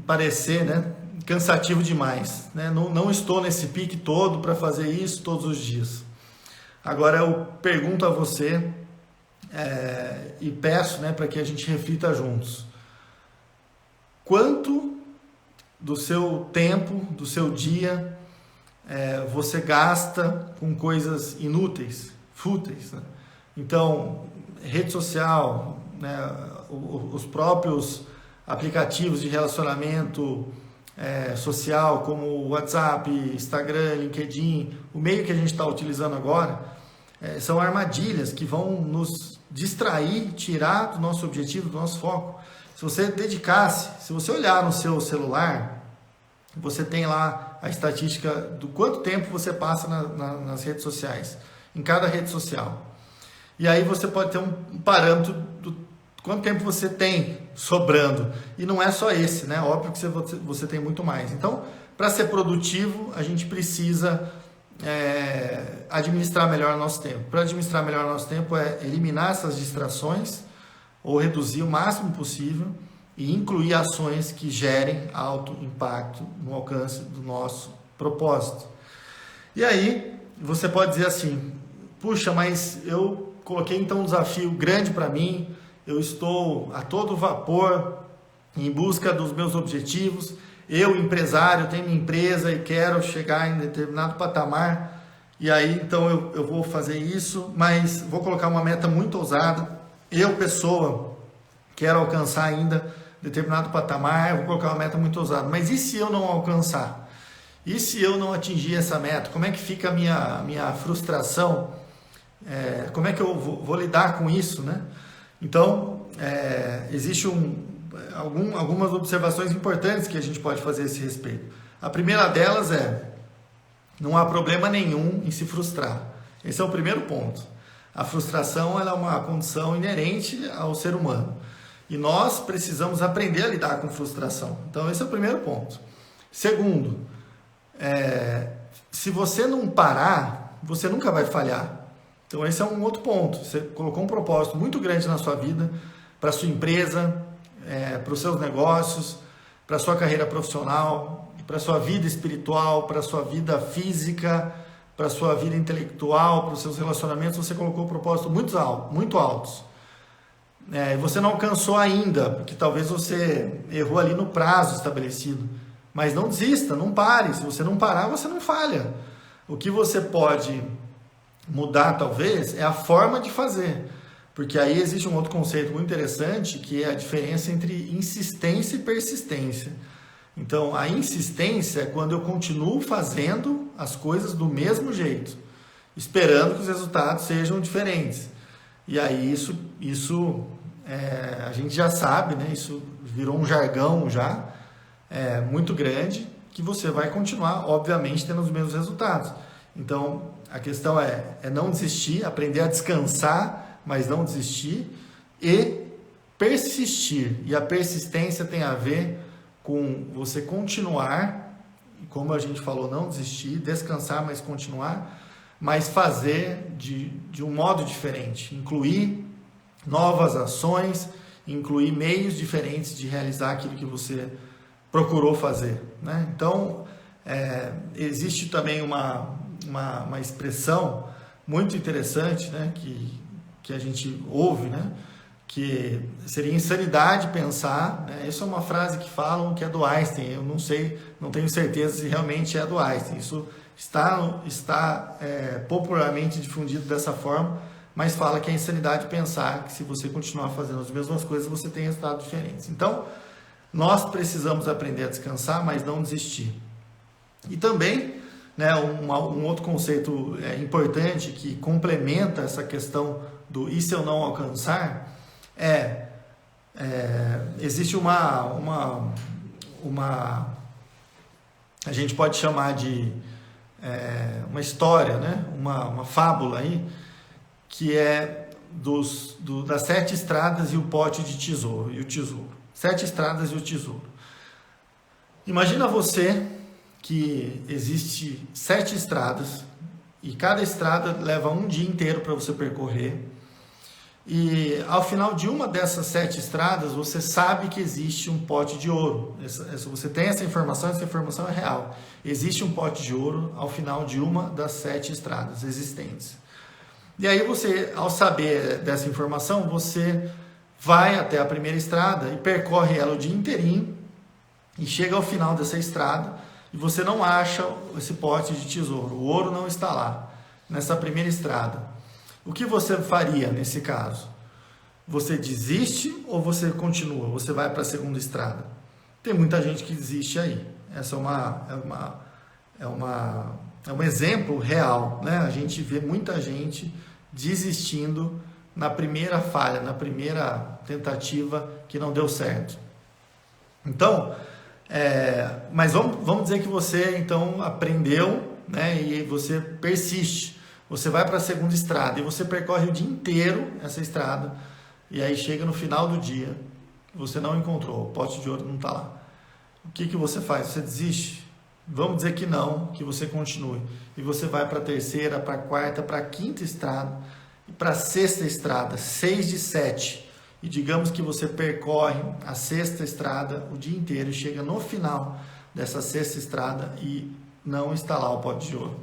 parecer, né, cansativo demais, né? Não estou nesse pique todo para fazer isso todos os dias. Agora eu pergunto a você e peço, né, para que a gente reflita juntos. Quanto do seu tempo, do seu dia, você gasta com coisas inúteis, fúteis, né? Então, rede social, né, os próprios aplicativos de relacionamento social como o WhatsApp, Instagram, LinkedIn, o meio que a gente está utilizando agora, são armadilhas que vão nos distrair, tirar do nosso objetivo, do nosso foco. Se você dedicasse, se você olhar no seu celular, você tem lá a estatística do quanto tempo você passa nas redes sociais, em cada rede social. E aí você pode ter um parâmetro do quanto tempo você tem sobrando. E não é só esse, né? Óbvio que você tem muito mais. Então, para ser produtivo, a gente precisa administrar melhor o nosso tempo. Para administrar melhor o nosso tempo é eliminar essas distrações ou reduzir o máximo possível e incluir ações que gerem alto impacto no alcance do nosso propósito. E aí, você pode dizer assim, puxa, mas eu coloquei então um desafio grande para mim, eu estou a todo vapor em busca dos meus objetivos, eu, empresário, tenho minha empresa e quero chegar em determinado patamar, e aí então eu vou fazer isso, mas vou colocar uma meta muito ousada, eu, pessoa, quero alcançar ainda determinado patamar, eu vou colocar uma meta muito ousada, mas e se eu não alcançar? E se eu não atingir essa meta? Como é que fica a minha frustração? Como é que eu vou lidar com isso, né? Então, existe algumas observações importantes que a gente pode fazer a esse respeito. A primeira delas não há problema nenhum em se frustrar. Esse é o primeiro ponto. A frustração ela é uma condição inerente ao ser humano. E nós precisamos aprender a lidar com frustração. Então, esse é o primeiro ponto. Segundo, se você não parar, você nunca vai falhar. Então, esse é um outro ponto. Você colocou um propósito muito grande na sua vida, para a sua empresa, para os seus negócios, para a sua carreira profissional, para a sua vida espiritual, para a sua vida física, para a sua vida intelectual, para os seus relacionamentos. Você colocou propósitos muito altos. Você não alcançou ainda, porque talvez você errou ali no prazo estabelecido. Mas não desista, não pare. Se você não parar, você não falha. O que você pode mudar, talvez, é a forma de fazer. Porque aí existe um outro conceito muito interessante, que é a diferença entre insistência e persistência. Então, a insistência é quando eu continuo fazendo as coisas do mesmo jeito, esperando que os resultados sejam diferentes. E aí isso a gente já sabe, né? Isso virou um jargão já muito grande, que você vai continuar, obviamente, tendo os mesmos resultados. Então, a questão é não desistir, aprender a descansar, mas não desistir, e persistir. E a persistência tem a ver com você continuar, como a gente falou, não desistir, descansar, mas continuar, mas fazer de um modo diferente, incluir novas ações, incluir meios diferentes de realizar aquilo que você procurou fazer, né? Então, existe também uma expressão muito interessante, né, que a gente ouve, né, que seria insanidade pensar, né? Isso é uma frase que falam que é do Einstein, eu não sei, não tenho certeza se realmente é do Einstein, isso está popularmente difundido dessa forma, mas fala que é insanidade pensar que se você continuar fazendo as mesmas coisas, você tem resultados diferentes. Então, nós precisamos aprender a descansar, mas não desistir. E também, né, um outro conceito importante que complementa essa questão do e se eu não alcançar, existe uma a gente pode chamar de uma história, né, uma fábula aí, que é das 7 estradas e o pote de tesouro, e o tesouro. 7 estradas e o tesouro. Imagina você que existe 7 estradas e cada estrada leva um dia inteiro para você percorrer, e ao final de uma dessas 7 estradas você sabe que existe um pote de ouro. Você tem essa informação é real. Existe um pote de ouro ao final de uma das 7 estradas existentes. E aí você, ao saber dessa informação, você vai até a primeira estrada e percorre ela o dia inteirinho e chega ao final dessa estrada e você não acha esse pote de tesouro, o ouro não está lá, nessa primeira estrada. O que você faria nesse caso? Você desiste ou você continua? Você vai para a segunda estrada? Tem muita gente que desiste aí. Essa é um exemplo real, né? A gente vê muita gente desistindo na primeira falha, na primeira tentativa que não deu certo. Então, mas vamos dizer que você então aprendeu, né? E você persiste. Você vai para a segunda estrada e você percorre o dia inteiro essa estrada e aí chega no final do dia, você não encontrou, o pote de ouro não está lá. O que você faz? Você desiste? Vamos dizer que não, que você continue. E você vai para a terceira, para a quarta, para a quinta estrada e para a sexta estrada, 6 de 7. E digamos que você percorre a sexta estrada o dia inteiro e chega no final dessa sexta estrada e não está lá o pote de ouro.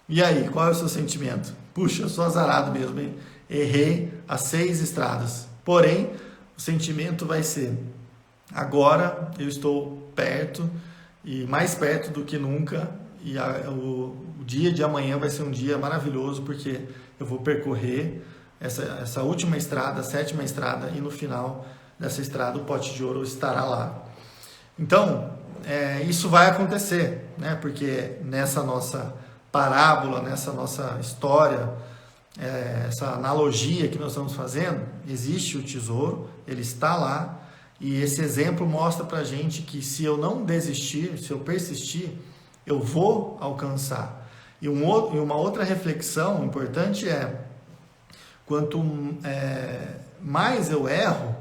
E aí, qual é o seu sentimento? Puxa, eu sou azarado mesmo, hein? Errei as 6 estradas. Porém, o sentimento vai ser: agora eu estou perto e mais perto do que nunca, e o dia de amanhã vai ser um dia maravilhoso, porque eu vou percorrer essa última estrada, a 7ª estrada, e no final dessa estrada o pote de ouro estará lá. Então, isso vai acontecer, né? Porque nessa nossa parábola, nessa nossa história, essa analogia que nós estamos fazendo, existe o tesouro, ele está lá, e esse exemplo mostra pra gente que se eu não desistir, se eu persistir, eu vou alcançar. E uma outra reflexão importante quanto mais eu erro,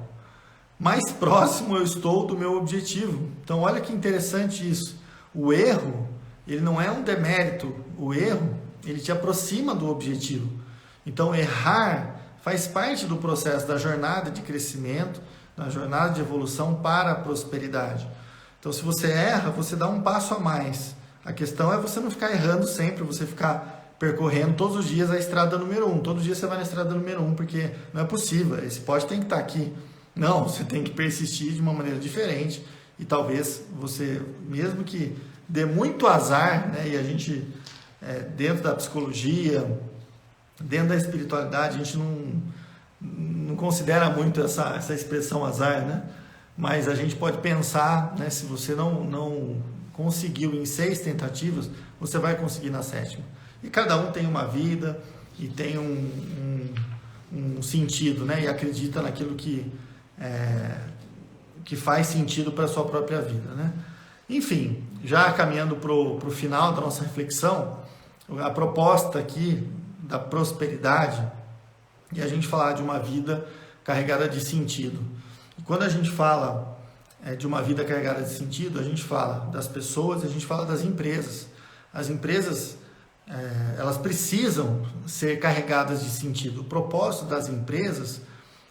mais próximo eu estou do meu objetivo. Então olha que interessante isso. O erro, ele não é um demérito. O erro, ele te aproxima do objetivo. Então errar faz parte do processo da jornada de crescimento, da jornada de evolução para a prosperidade. Então se você erra, você dá um passo a mais. A questão é você não ficar errando sempre, você ficar percorrendo todos os dias a estrada número 1. Todo dia você vai na estrada número 1, porque não é possível, esse pote tem que estar aqui. Não, você tem que persistir de uma maneira diferente, e talvez você, mesmo que dê muito azar, né, e a gente, dentro da psicologia, dentro da espiritualidade, a gente não considera muito essa expressão azar, né? Mas a gente pode pensar, né, se você não conseguiu em 6 tentativas, você vai conseguir na 7ª. E cada um tem uma vida e tem um sentido, né? E acredita naquilo que faz sentido para a sua própria vida, né? Enfim, já caminhando para o final da nossa reflexão, a proposta aqui da prosperidade é a gente falar de uma vida carregada de sentido. E quando a gente fala de uma vida carregada de sentido, a gente fala das pessoas, a gente fala das empresas. As empresas, elas precisam ser carregadas de sentido. O propósito das empresas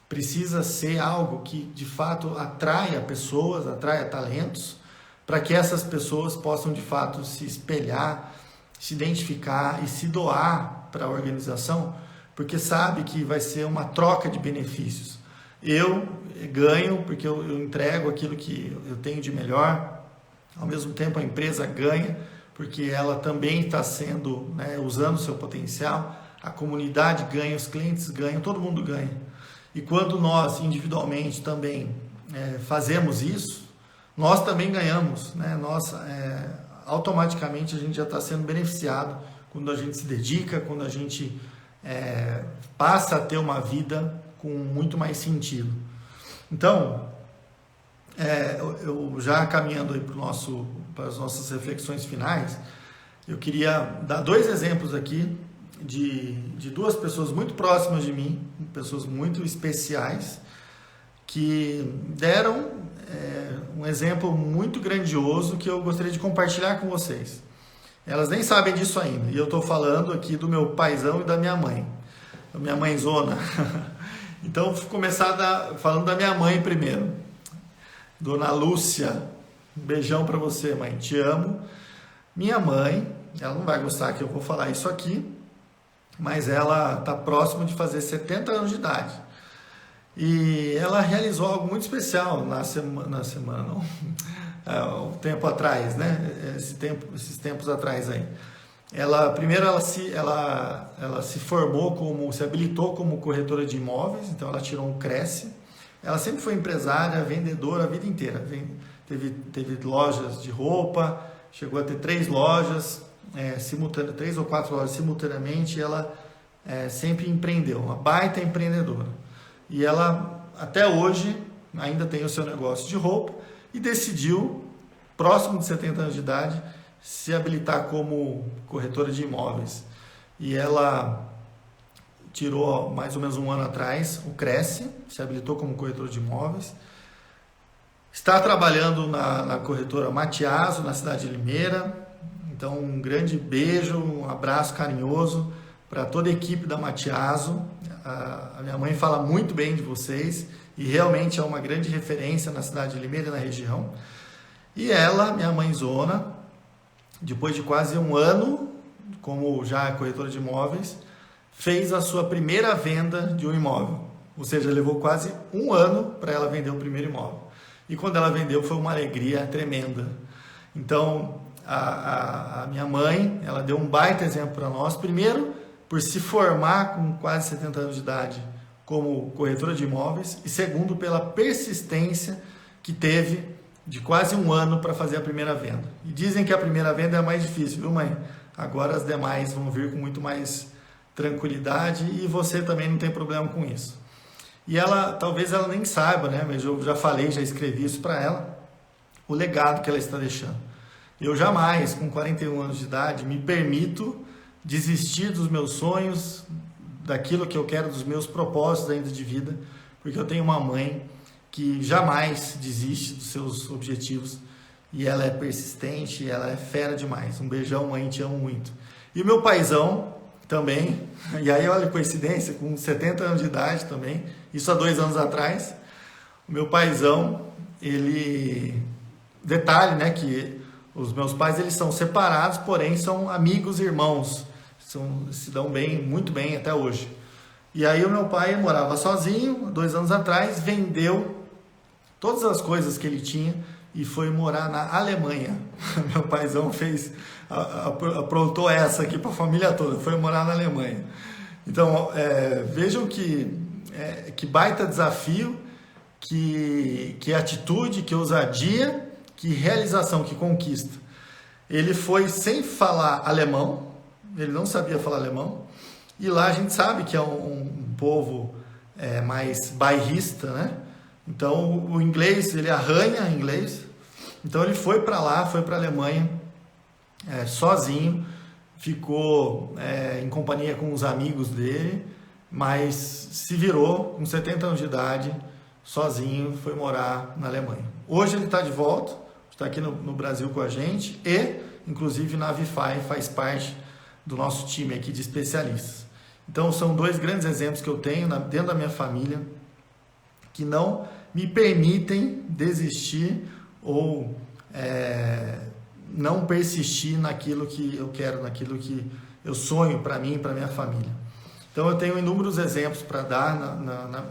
precisa ser algo que, de fato, atraia pessoas, atraia talentos, para que essas pessoas possam, de fato, se espelhar, se identificar e se doar para a organização, porque sabe que vai ser uma troca de benefícios. Eu ganho porque eu entrego aquilo que eu tenho de melhor, ao mesmo tempo a empresa ganha, porque ela também está sendo, né, usando o seu potencial, a comunidade ganha, os clientes ganham, todo mundo ganha. E quando nós individualmente também fazemos isso, nós também ganhamos, né? Automaticamente a gente já está sendo beneficiado quando a gente se dedica, quando a gente passa a ter uma vida com muito mais sentido. Então, eu já caminhando aí para as nossas reflexões finais, eu queria dar 2 exemplos aqui de 2 pessoas muito próximas de mim, pessoas muito especiais, que deram um exemplo muito grandioso que eu gostaria de compartilhar com vocês. Elas nem sabem disso ainda, e eu estou falando aqui do meu paizão e da minha mãe, da minha mãezona. Então, vou começar falando da minha mãe primeiro. Dona Lúcia, um beijão para você, mãe, te amo. Minha mãe, ela não vai gostar que eu vou falar isso aqui, mas ela está próxima de fazer 70 anos de idade. E ela realizou algo muito especial um tempo atrás, né? Esses tempos atrás aí. Primeiro ela se formou se habilitou como corretora de imóveis, então ela tirou um Cresce. Ela sempre foi empresária, vendedora a vida inteira. Teve lojas de roupa, chegou a ter 3 lojas, 3 ou 4 lojas simultaneamente, e ela sempre empreendeu, uma baita empreendedora. E ela, até hoje, ainda tem o seu negócio de roupa e decidiu, próximo de 70 anos de idade, se habilitar como corretora de imóveis. E ela tirou, mais ou menos um ano atrás, o Cresce, se habilitou como corretora de imóveis. Está trabalhando na corretora Matiaso, na cidade de Limeira. Então, um grande beijo, um abraço carinhoso para toda a equipe da Matiaso. A minha mãe fala muito bem de vocês e realmente é uma grande referência na cidade de Limeira e na região. E ela, minha mãezona, depois de quase um ano, como já corretora de imóveis, fez a sua primeira venda de um imóvel. Ou seja, levou quase um ano para ela vender o primeiro imóvel. E quando ela vendeu, foi uma alegria tremenda. Então, a minha mãe, ela deu um baita exemplo para nós. Primeiro, por se formar com quase 70 anos de idade como corretora de imóveis. E segundo, pela persistência que teve de quase um ano para fazer a primeira venda. E dizem que a primeira venda é a mais difícil, viu, mãe? Agora as demais vão vir com muito mais tranquilidade e você também não tem problema com isso. E talvez ela nem saiba, né? Mas eu já falei, já escrevi isso para ela, o legado que ela está deixando. Eu jamais, com 41 anos de idade, me permito desistir dos meus sonhos, daquilo que eu quero, dos meus propósitos ainda de vida, porque eu tenho uma mãe que jamais desiste dos seus objetivos e ela é persistente, ela é fera demais. Um beijão, mãe, te amo muito. E o meu paizão também, e aí olha a coincidência, com 70 anos de idade também, isso há 2 anos atrás, o meu paizão, detalhe, né, que os meus pais, eles são separados, porém são amigos e irmãos, se dão bem, muito bem até hoje. E aí o meu pai morava sozinho, 2 anos atrás, vendeu todas as coisas que ele tinha e foi morar na Alemanha. Meu paizão aprontou essa aqui para a família toda, foi morar na Alemanha. Então, vejam que baita desafio, que atitude, que ousadia, que realização, que conquista. Ele foi sem falar alemão, ele não sabia falar alemão, e lá a gente sabe que é um povo mais bairrista, né? Então, o inglês, ele arranha inglês. Então, ele foi para lá, foi para a Alemanha, sozinho, ficou em companhia com os amigos dele, mas se virou com 70 anos de idade, sozinho, foi morar na Alemanha. Hoje ele está de volta, está aqui no Brasil com a gente e, inclusive, na Vify faz parte do nosso time aqui de especialistas. Então, são 2 grandes exemplos que eu tenho dentro da minha família que não me permitem desistir ou não persistir naquilo que eu quero, naquilo que eu sonho para mim e para minha família. Então eu tenho inúmeros exemplos para dar,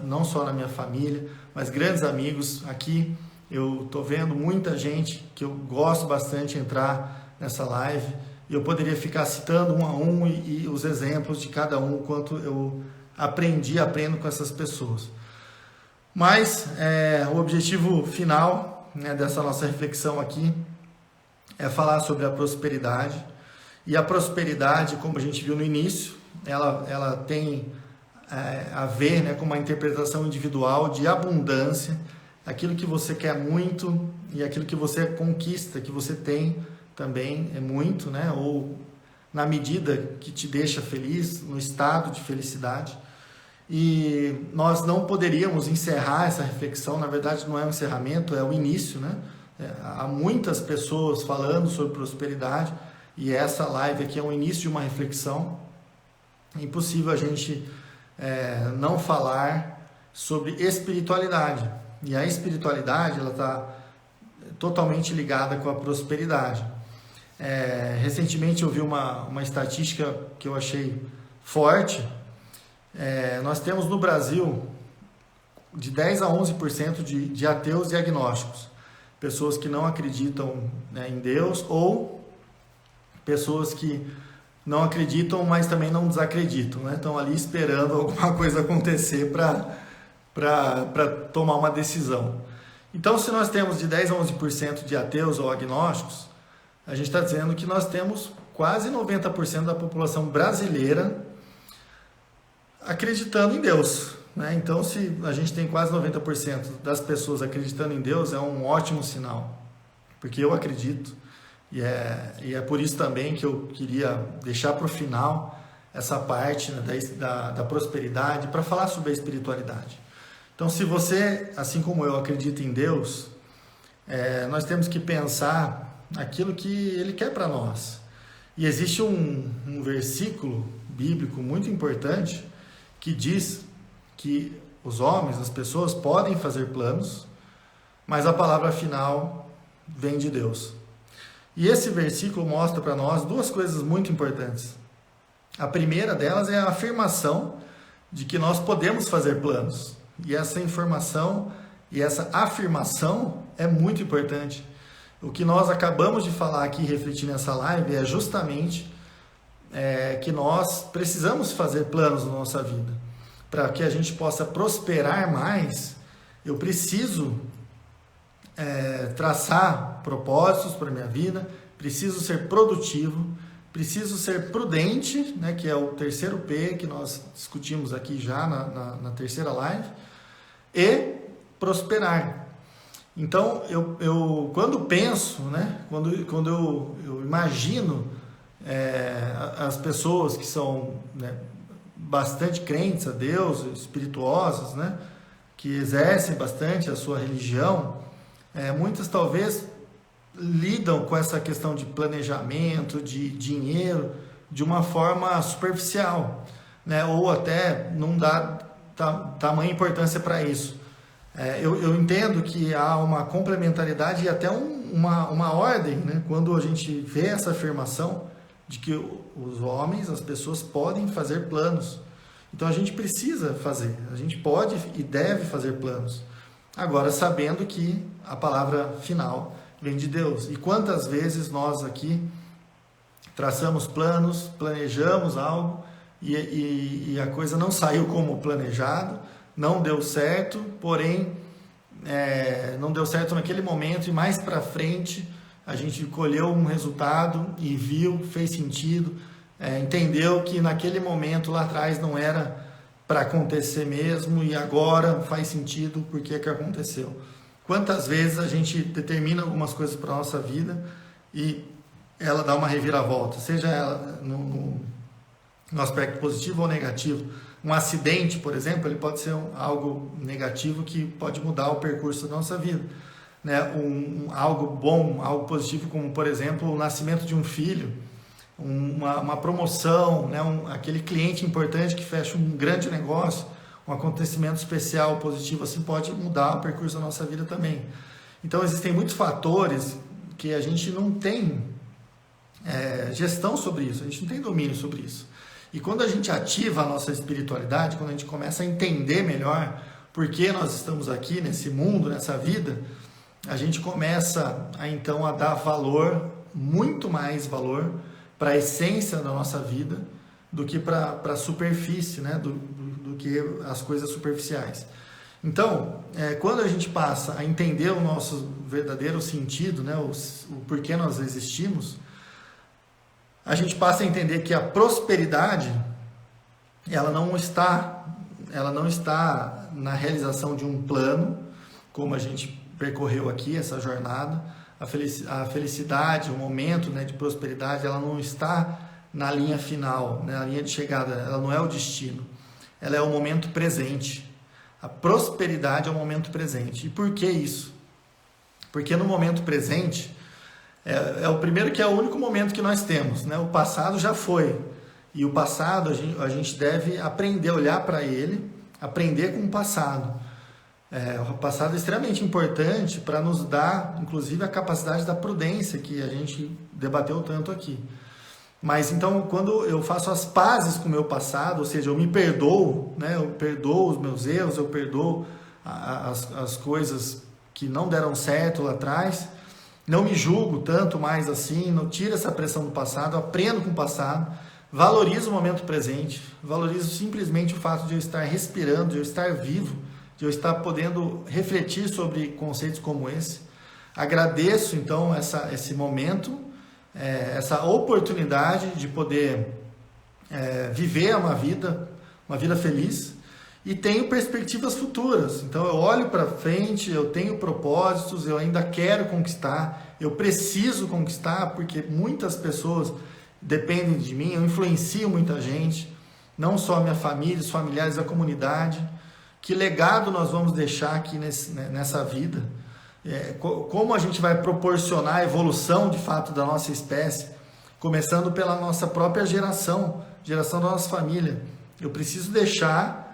não só na minha família, mas grandes amigos. Aqui eu estou vendo muita gente que eu gosto bastante de entrar nessa live e eu poderia ficar citando um a um e os exemplos de cada um, quanto eu aprendo com essas pessoas. Mas o objetivo final, né, dessa nossa reflexão aqui é falar sobre a prosperidade. E a prosperidade, como a gente viu no início, ela tem a ver, né, com uma interpretação individual de abundância, aquilo que você quer muito e aquilo que você conquista, que você tem também é muito, né, ou na medida que te deixa feliz, no estado de felicidade. E nós não poderíamos encerrar essa reflexão, na verdade não é um encerramento, é o início, né? Há muitas pessoas falando sobre prosperidade e essa live aqui é o início de uma reflexão. É impossível a gente não falar sobre espiritualidade. E a espiritualidade, ela está totalmente ligada com a prosperidade. Recentemente eu vi uma estatística que eu achei forte. Nós temos no Brasil de 10 a 11% de ateus e agnósticos, pessoas que não acreditam, né, em Deus, ou pessoas que não acreditam, mas também não desacreditam, né? Estão ali esperando alguma coisa acontecer para tomar uma decisão. Então, se nós temos de 10 a 11% de ateus ou agnósticos, a gente está dizendo que nós temos quase 90% da população brasileira acreditando em Deus, né? Então, se a gente tem quase 90% das pessoas acreditando em Deus, é um ótimo sinal, porque eu acredito, e é por isso também que eu queria deixar para o final essa parte, né, da prosperidade, para falar sobre a espiritualidade. Então, se você, assim como eu, acredita em Deus, nós temos que pensar naquilo que Ele quer para nós. E existe um versículo bíblico muito importante que diz que os homens, as pessoas, podem fazer planos, mas a palavra final vem de Deus. E esse versículo mostra para nós duas coisas muito importantes. A primeira delas é a afirmação de que nós podemos fazer planos. E essa informação e essa afirmação é muito importante. O que nós acabamos de falar aqui, refletir nessa live, é justamente que nós precisamos fazer planos na nossa vida. Para que a gente possa prosperar mais, eu preciso traçar propósitos para a minha vida, preciso ser produtivo, preciso ser prudente, né, que é o terceiro P que nós discutimos aqui já na terceira live, e prosperar. Então, eu quando penso, né, quando eu imagino as pessoas que são, né, bastante crentes a Deus, espirituosas, né, que exercem bastante a sua religião, muitas talvez lidam com essa questão de planejamento, de dinheiro, de uma forma superficial, né? Ou até não dá tamanha importância para isso. Eu entendo que há uma complementaridade e até uma ordem, né? Quando a gente vê essa afirmação de que os homens, as pessoas podem fazer planos. Então a gente precisa fazer, a gente pode e deve fazer planos. Agora, sabendo que a palavra final vem de Deus. E quantas vezes nós aqui traçamos planos, planejamos algo e a coisa não saiu como planejado, não deu certo, porém não deu certo naquele momento e mais para frente a gente colheu um resultado e viu, fez sentido, entendeu que naquele momento lá atrás não era para acontecer mesmo e agora faz sentido porque que aconteceu. Quantas vezes a gente determina algumas coisas para a nossa vida e ela dá uma reviravolta, seja ela no aspecto positivo ou negativo. Um acidente, por exemplo, ele pode ser algo negativo que pode mudar o percurso da nossa vida, né? Algo bom, algo positivo, como por exemplo o nascimento de um filho, uma promoção, né? Aquele cliente importante que fecha um grande negócio, um acontecimento especial, positivo, assim pode mudar o percurso da nossa vida também. Então existem muitos fatores que a gente não tem gestão sobre isso, a gente não tem domínio sobre isso. E quando a gente ativa a nossa espiritualidade, quando a gente começa a entender melhor por que nós estamos aqui nesse mundo, nessa vida, a gente começa então a dar valor, muito mais valor, para a essência da nossa vida do que para a superfície, né? do que as coisas superficiais. Então, quando a gente passa a entender o nosso verdadeiro sentido, né? o porquê nós existimos, a gente passa a entender que a prosperidade ela não está na realização de um plano, como a gente percorreu aqui essa jornada. A felicidade, o momento, né, de prosperidade, ela não está na linha final, né, na linha de chegada, ela não é o destino, ela é o momento presente. A prosperidade é o momento presente. E por que isso? Porque no momento presente é o primeiro, que é o único momento que nós temos, né? O passado já foi, e o passado a gente deve aprender a olhar para ele, aprender com o passado. O passado é extremamente importante para nos dar, inclusive, a capacidade da prudência que a gente debateu tanto aqui. Mas então, quando eu faço as pazes com o meu passado, ou seja, eu me perdoo, né? Eu perdoo os meus erros, eu perdoo as coisas que não deram certo lá atrás, não me julgo tanto mais assim, não tiro essa pressão do passado, aprendo com o passado, valorizo o momento presente, valorizo simplesmente o fato de eu estar respirando, de eu estar vivo, de eu estar podendo refletir sobre conceitos como esse. Agradeço então esse momento, essa oportunidade de poder viver uma vida feliz, e tenho perspectivas futuras. Então eu olho para frente, eu tenho propósitos, eu ainda quero conquistar, eu preciso conquistar, porque muitas pessoas dependem de mim, eu influencio muita gente, não só a minha família, os familiares, a comunidade. Que legado nós vamos deixar aqui nessa vida? Como a gente vai proporcionar a evolução de fato da nossa espécie, começando pela nossa própria geração da nossa família. Eu preciso deixar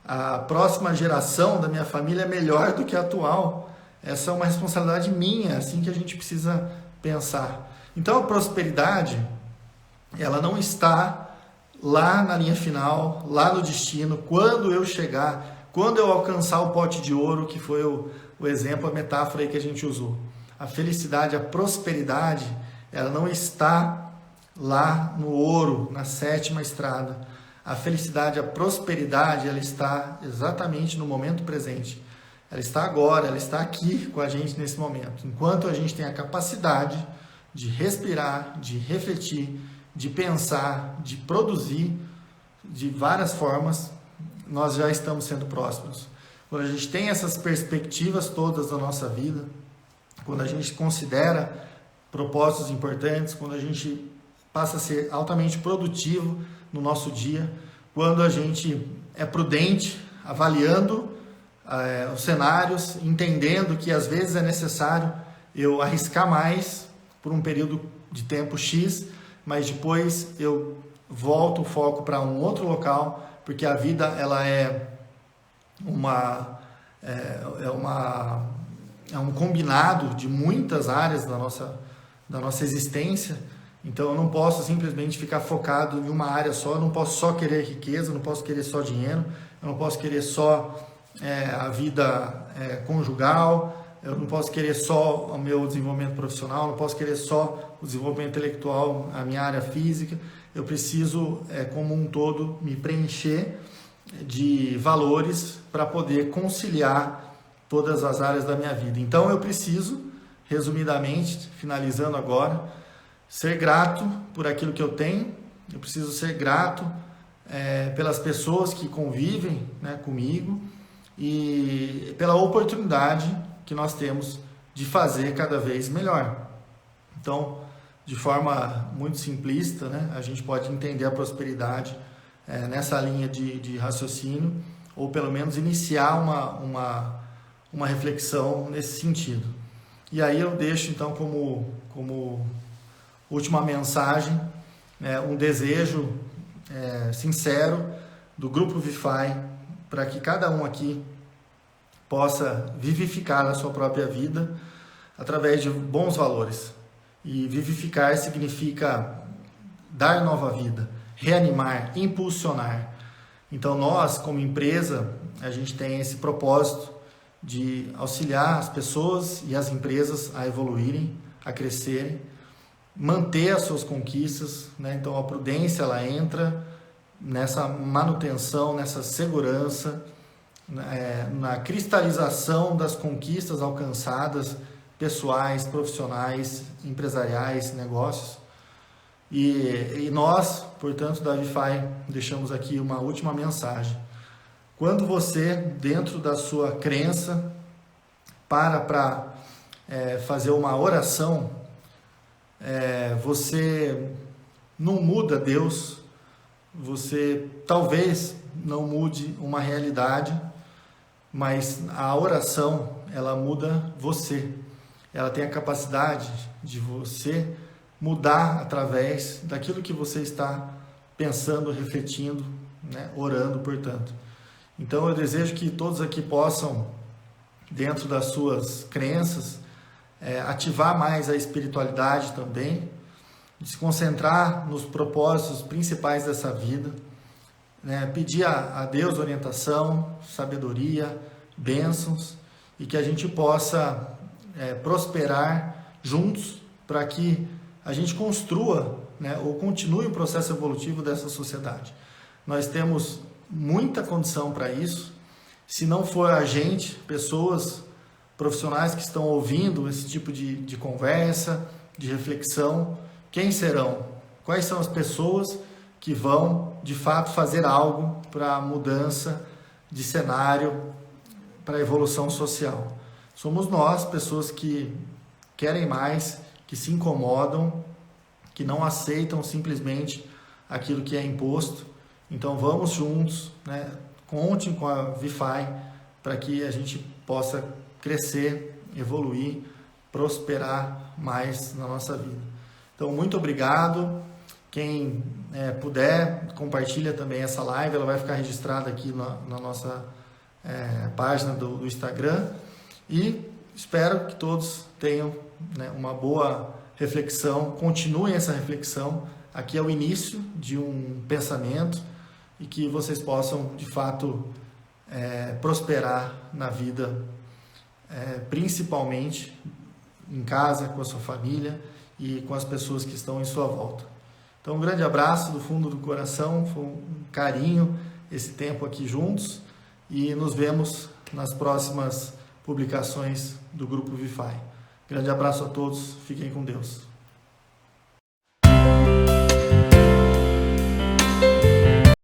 a próxima geração da minha família melhor do que a atual. Essa é uma responsabilidade minha, é assim que a gente precisa pensar. Então a prosperidade, ela não está lá na linha final, lá no destino, quando eu chegar, quando eu alcançar o pote de ouro, que foi o exemplo, a metáfora aí que a gente usou. A felicidade, a prosperidade, ela não está lá no ouro, na sétima estrada. A felicidade, a prosperidade, ela está exatamente no momento presente. Ela está agora, ela está aqui com a gente nesse momento. Enquanto a gente tem a capacidade de respirar, de refletir, de pensar, de produzir de várias formas, nós já estamos sendo prósperos. Quando a gente tem essas perspectivas todas da nossa vida, quando a gente considera propósitos importantes, quando a gente passa a ser altamente produtivo no nosso dia, quando a gente é prudente, avaliando os cenários, entendendo que às vezes é necessário eu arriscar mais por um período de tempo X, mas depois eu volto o foco para um outro local, porque a vida ela é um combinado de muitas áreas da nossa existência. Então eu não posso simplesmente ficar focado em uma área só, eu não posso só querer riqueza, eu não posso querer só dinheiro, eu não posso querer só a vida conjugal, eu não posso querer só o meu desenvolvimento profissional, eu não posso querer só o desenvolvimento intelectual, a minha área física. Eu preciso, como um todo, me preencher de valores para poder conciliar todas as áreas da minha vida. Então eu preciso, resumidamente, finalizando agora, ser grato por aquilo que eu tenho. Eu preciso ser grato pelas pessoas que convivem, né, comigo, e pela oportunidade que nós temos de fazer cada vez melhor. Então, de forma muito simplista, né, a gente pode entender a prosperidade nessa linha de raciocínio, ou pelo menos iniciar uma reflexão nesse sentido. E aí eu deixo então como última mensagem um desejo sincero do Grupo VIFAI para que cada um aqui possa vivificar a sua própria vida através de bons valores. E vivificar significa dar nova vida, reanimar, impulsionar. Então nós, como empresa, a gente tem esse propósito de auxiliar as pessoas e as empresas a evoluírem, a crescerem, manter as suas conquistas, né? Então a prudência ela entra nessa manutenção, nessa segurança, na cristalização das conquistas alcançadas, pessoais, profissionais, empresariais, negócios. E nós, portanto, da VIFAI, deixamos aqui uma última mensagem. Quando você, dentro da sua crença, para fazer uma oração, você não muda Deus, você talvez não mude uma realidade, mas a oração, ela muda você. Ela tem a capacidade de você mudar através daquilo que você está pensando, refletindo, né? Orando, portanto. Então eu desejo que todos aqui possam, dentro das suas crenças, ativar mais a espiritualidade também, se concentrar nos propósitos principais dessa vida, né? Pedir a Deus orientação, sabedoria, bênçãos, e que a gente possa prosperar juntos para que a gente construa né, ou continue o processo evolutivo dessa sociedade. Nós temos muita condição para isso. Se não for a gente, pessoas, profissionais que estão ouvindo esse tipo de conversa, de reflexão, quem serão? Quais são as pessoas que vão, de fato, fazer algo para a mudança de cenário, para a evolução social? Somos nós, pessoas que querem mais, que se incomodam, que não aceitam simplesmente aquilo que é imposto. Então vamos juntos, né? Contem com a VIFAI para que a gente possa crescer, evoluir, prosperar mais na nossa vida. Então, muito obrigado. Quem puder, compartilha também essa live, ela vai ficar registrada aqui na nossa página do Instagram. E espero que todos tenham, né, uma boa reflexão, continuem essa reflexão. Aqui é o início de um pensamento e que vocês possam, de fato, prosperar na vida, principalmente em casa, com a sua família e com as pessoas que estão em sua volta. Então, um grande abraço do fundo do coração, foi um carinho esse tempo aqui juntos e nos vemos nas próximas publicações do Grupo VIFAI. Grande abraço a todos, fiquem com Deus.